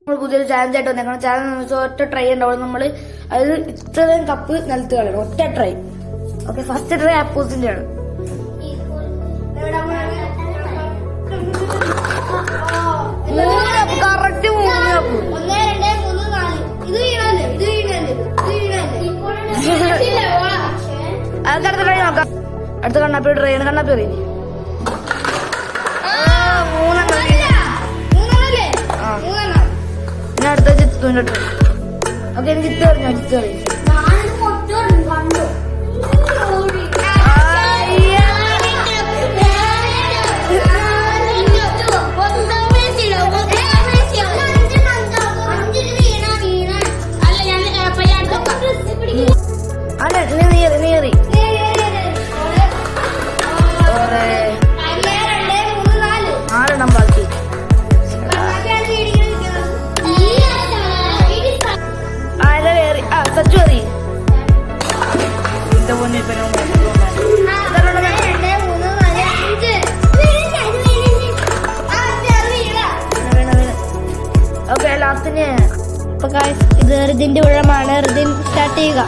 നമ്മൾ പുതിയൊരു ചാലഞ്ച് ആയിട്ട് വന്നേക്കണം. ചാലഞ്ച് ഒറ്റ ട്രൈ ഉണ്ടാവും. നമ്മൾ അത് ഇത്രയും കപ്പ് നിലത്ത് കളയണം. ഒറ്റ ട്രൈ. ഓക്കെ, ഫസ്റ്റ് ട്രൈ അപ്പൂസിന്റെ ആണ്. Correct 3 cup. അതൊക്കെ അടുത്ത ട്രൈ നോക്കാം. അടുത്ത കണ്ണാപ്പി ട്രൈ ആണ്. കണ്ണാപ്പി അറിയില്ലേ? 3 ഞാൻ അടുത്ത ചിത്തുവിന്റെ ട്രൈ. ഓക്കെ, എനിക്ക് ചിത്ത് പറഞ്ഞോ. ചിത്ത് പറയും. അതെ, നീറി ആറെണ്ണം ബാക്കി. സച്ചു അറി എന്റെ പൊന്നെ. ഓക്കെ, ലാസ്റ്റിന് ഇത് ഋതിന്റെ ഊഴമാണ്. ഋതിൻ സ്റ്റാർട്ട് ചെയ്യുക.